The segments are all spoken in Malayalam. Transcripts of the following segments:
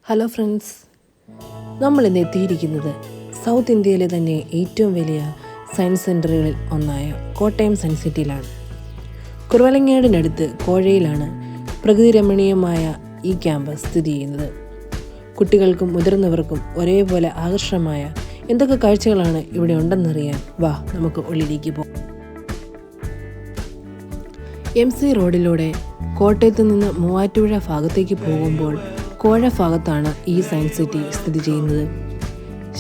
ഹലോ ഫ്രണ്ട്സ്, നമ്മളിന്ന് എത്തിയിരിക്കുന്നത് സൗത്ത് ഇന്ത്യയിലെ തന്നെ ഏറ്റവും വലിയ സയൻസ് സെൻ്ററുകളിൽ ഒന്നായ കോട്ടയം സയൻസ് സിറ്റിയിലാണ്. കുറവലങ്ങാടിനടുത്ത് കോഴയിലാണ് പ്രകൃതിരമണീയമായ ഈ ക്യാമ്പസ് സ്ഥിതി ചെയ്യുന്നത്. കുട്ടികൾക്കും മുതിർന്നവർക്കും ഒരേപോലെ ആകർഷകമായ എന്തൊക്കെ കാഴ്ചകളാണ് ഇവിടെ ഉണ്ടെന്നറിയാൻ വാ നമുക്ക് ഉള്ളിലേക്ക് പോകാം. MC റോഡിലൂടെ കോട്ടയത്ത് നിന്ന് മൂവാറ്റുപുഴ ഭാഗത്തേക്ക് പോകുമ്പോൾ കോഴ ഭാഗത്താണ് ഈ സയൻസ് സിറ്റി സ്ഥിതി ചെയ്യുന്നത്.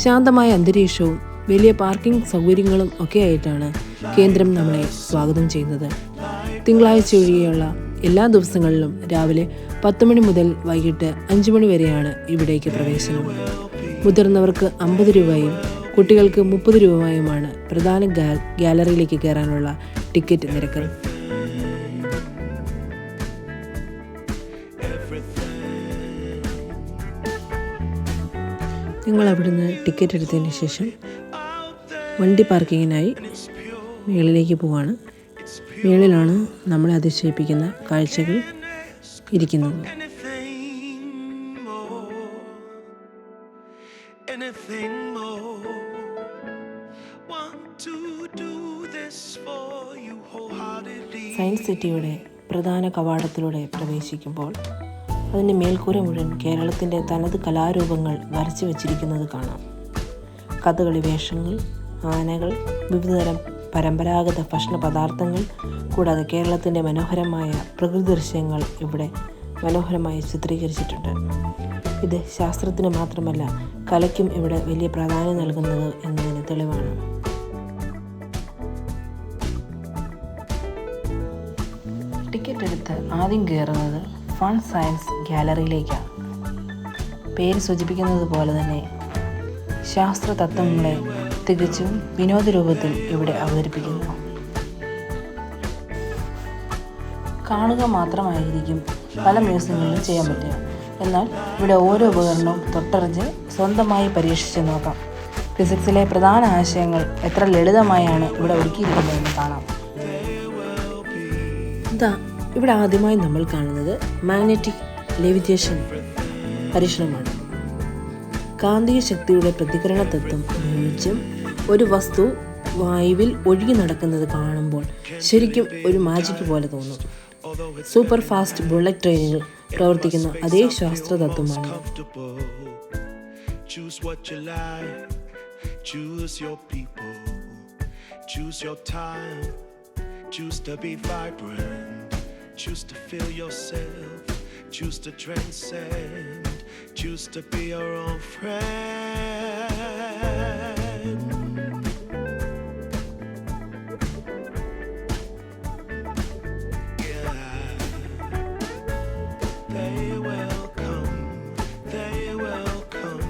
ശാന്തമായ അന്തരീക്ഷവും വലിയ പാർക്കിംഗ് സൗകര്യങ്ങളും ഒക്കെ ആയിട്ടാണ് കേന്ദ്രം നമ്മളെ സ്വാഗതം ചെയ്യുന്നത്. തിങ്കളാഴ്ച ഒഴികെയുള്ള എല്ലാ ദിവസങ്ങളിലും രാവിലെ 10 മണി മുതൽ വൈകിട്ട് 5 മണി വരെയാണ് ഇവിടേക്ക് പ്രവേശനം. മുതിർന്നവർക്ക് 50 രൂപയും കുട്ടികൾക്ക് 30 രൂപയുമാണ് പ്രധാന ഗാലറിയിലേക്ക് കയറാനുള്ള ടിക്കറ്റ് നിരക്ക്. ഞങ്ങൾ അവിടുന്ന് ടിക്കറ്റ് എടുത്തതിന് ശേഷം വണ്ടി പാർക്കിങ്ങിനായി മേളിലേക്ക് പോവാണ്. മേളിലാണ് നമ്മളെ അതിശയിപ്പിക്കുന്ന കാഴ്ചകൾ ഇരിക്കുന്നത്. സയൻസ് സിറ്റിയുടെ പ്രധാന കവാടത്തിലൂടെ പ്രവേശിക്കുമ്പോൾ അതിൻ്റെ മേൽക്കൂര മുഴുവൻ കേരളത്തിൻ്റെ തനത് കലാരൂപങ്ങൾ വരച്ചു വച്ചിരിക്കുന്നത് കാണാം. കഥകളി വേഷങ്ങൾ, ആനകൾ, വിവിധതരം പരമ്പരാഗത ഭക്ഷണ പദാർത്ഥങ്ങൾ, കൂടാതെ കേരളത്തിൻ്റെ മനോഹരമായ പ്രകൃതി ദൃശ്യങ്ങൾ ഇവിടെ മനോഹരമായി ചിത്രീകരിച്ചിട്ടുണ്ട്. ഇത് ശാസ്ത്രത്തിന് മാത്രമല്ല കലയ്ക്കും ഇവിടെ വലിയ പ്രാധാന്യം നൽകുന്നത് എന്നതിന് തെളിവാണ്. ടിക്കറ്റ് എടുത്ത് ആദ്യം കയറുന്നത് ഫൺ സയൻസ് ഗാലറിയിലേക്കാണ്. പേര് സൂചിപ്പിക്കുന്നത് പോലെ തന്നെ ശാസ്ത്ര തത്വങ്ങളെ തികച്ചും വിനോദ രൂപത്തിൽ ഇവിടെ അവതരിപ്പിക്കുന്നു. കാണുക മാത്രമായിരിക്കും പല മ്യൂസിയങ്ങളിലും ചെയ്യാൻ പറ്റുക. എന്നാൽ ഇവിടെ ഓരോ ഉപകരണവും തൊട്ടറിഞ്ഞ് സ്വന്തമായി പരീക്ഷിച്ച് നോക്കാം. ഫിസിക്സിലെ പ്രധാന ആശയങ്ങൾ എത്ര ലളിതമായാണ് ഇവിടെ ഒരുക്കിയിരിക്കുന്നതെന്ന് കാണാം. ഇവിടെ ആദ്യമായി നമ്മൾ കാണുന്നത് മാഗ്നറ്റിക് ലെവിറ്റേഷൻ പരീക്ഷണമാണ്. കാന്തിക ശക്തിയുടെ പ്രതികരണ തത്വം ഉപയോഗിച്ചും ഒരു വസ്തു വായുവിൽ ഒഴുകി നടക്കുന്നത് കാണുമ്പോൾ ശരിക്കും ഒരു മാജിക് പോലെ തോന്നും. സൂപ്പർ ഫാസ്റ്റ് ബുള്ളറ്റ് ട്രെയിനുകൾ പ്രവർത്തിക്കുന്ന അതേ ശാസ്ത്ര തത്വമാണ്. Choose to feel yourself, choose to transcend, choose to be your own friend. Yeah, they will come, they will come.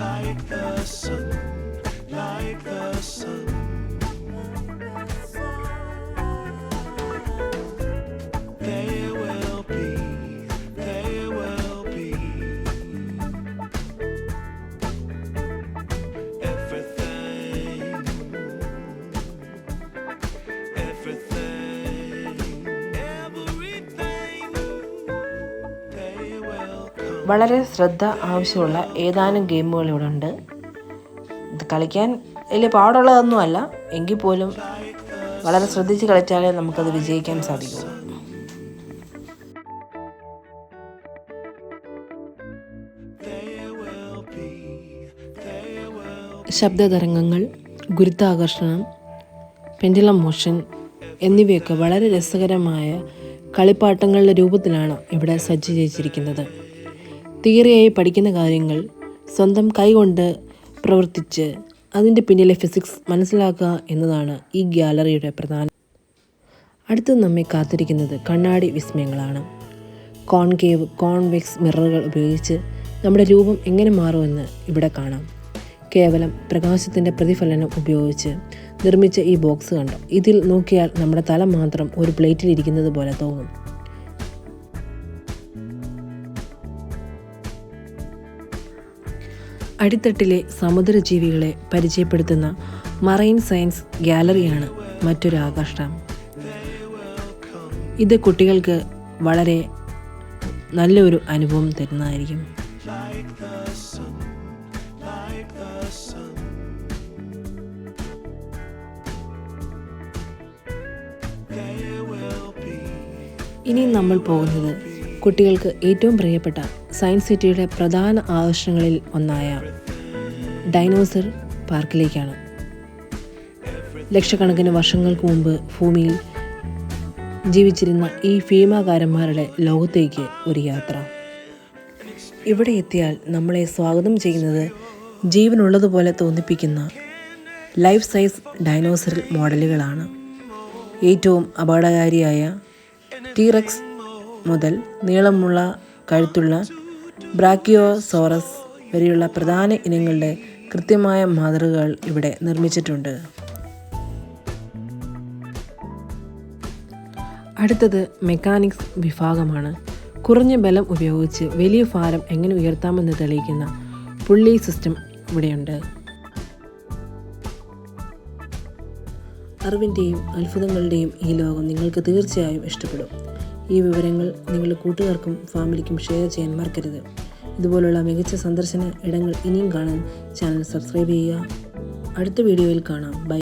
Like the sun, like the sun. വളരെ ശ്രദ്ധ ആവശ്യമുള്ള ഏതാനും ഗെയിമുകൾ ഇവിടെ ഉണ്ട്. ഇത് കളിക്കാൻ വലിയ പാടുള്ളതൊന്നുമല്ല, എങ്കിൽ പോലും വളരെ ശ്രദ്ധിച്ച് കളിച്ചാലേ നമുക്കത് വിജയിക്കാൻ സാധിക്കുള്ളൂ. ശബ്ദതരംഗങ്ങൾ, ഗുരുത്വാകർഷണം, പെൻഡുലം മോഷൻ എന്നിവയൊക്കെ വളരെ രസകരമായ കളിപ്പാട്ടങ്ങളുടെ രൂപത്തിലാണ് ഇവിടെ സജ്ജീകരിച്ചിരിക്കുന്നത്. തിയറിയായി പഠിക്കുന്ന കാര്യങ്ങൾ സ്വന്തം കൈകൊണ്ട് പ്രവർത്തിച്ച് അതിൻ്റെ പിന്നിലെ ഫിസിക്സ് മനസ്സിലാക്കുക എന്നതാണ് ഈ ഗാലറിയുടെ പ്രധാനം. അടുത്ത് നമ്മെ കാത്തിരിക്കുന്നത് കണ്ണാടി വിസ്മയങ്ങളാണ്. കോൺകേവ്, കോൺവെക്സ് മിററുകൾ ഉപയോഗിച്ച് നമ്മുടെ രൂപം എങ്ങനെ മാറുമെന്ന് ഇവിടെ കാണാം. കേവലം പ്രകാശത്തിൻ്റെ പ്രതിഫലനം ഉപയോഗിച്ച് നിർമ്മിച്ച ഈ ബോക്സ് കണ്ടോ? ഇതിൽ നോക്കിയാൽ നമ്മുടെ തല മാത്രം ഒരു പ്ലേറ്റിൽ ഇരിക്കുന്നത് പോലെ തോന്നും. അടിത്തട്ടിലെ സമുദ്രജീവികളെ പരിചയപ്പെടുത്തുന്ന മറൈൻ സയൻസ് ഗാലറിയാണ് മറ്റൊരു ആകർഷണം. ഇത് കുട്ടികൾക്ക് വളരെ നല്ലൊരു അനുഭവം തരുന്നതായിരിക്കും. like the sun, like the sun. There will be ഇനി നമ്മൾ പോകുന്നത് കുട്ടികൾക്ക് ഏറ്റവും പ്രിയപ്പെട്ട സയൻസ് സിറ്റിയുടെ പ്രധാന ആകർഷണങ്ങളിൽ ഒന്നായ ഡൈനോസർ പാർക്കിലേക്കാണ്. ലക്ഷക്കണക്കിന് വർഷങ്ങൾക്ക് മുമ്പ് ഭൂമിയിൽ ജീവിച്ചിരുന്ന ഈ ഭീമാകാരന്മാരുടെ ലോകത്തേക്ക് ഒരു യാത്ര. ഇവിടെ എത്തിയാൽ നമ്മളെ സ്വാഗതം ചെയ്യുന്നത് ജീവനുള്ളതുപോലെ തോന്നിപ്പിക്കുന്ന ലൈഫ് സൈസ് ഡൈനോസർ മോഡലുകളാണ്. ഏറ്റവും അപകടകാരിയായ ടീറക്സ് മുതൽ നീളമുള്ള കഴുത്തുള്ള ബ്രാക്കിയോസോറസ് വരെയുള്ള പ്രധാന ഇനങ്ങളുടെ കൃത്യമായ മാതൃകകൾ ഇവിടെ നിർമ്മിച്ചിട്ടുണ്ട്. അടുത്തത് മെക്കാനിക്സ് വിഭാഗമാണ്. കുറഞ്ഞ ബലം ഉപയോഗിച്ച് വലിയ ഭാരം എങ്ങനെ ഉയർത്താമെന്ന് തെളിയിക്കുന്ന പുള്ളി സിസ്റ്റം ഇവിടെയുണ്ട്. അറിവിൻ്റെയും അത്ഭുതങ്ങളുടെയും ഈ ലോകം നിങ്ങൾക്ക് തീർച്ചയായും ഇഷ്ടപ്പെടും. ഈ വിവരങ്ങൾ നിങ്ങളുടെ കൂട്ടുകാർക്കും ഫാമിലിക്കും ഷെയർ ചെയ്യാൻ മറക്കരുത്. ഇതുപോലുള്ള മികച്ച സന്ദർശന ഇടങ്ങൾ ഇനിയും കാണാൻ ചാനൽ സബ്സ്ക്രൈബ് ചെയ്യുക. അടുത്ത വീഡിയോയിൽ കാണാം. ബൈ.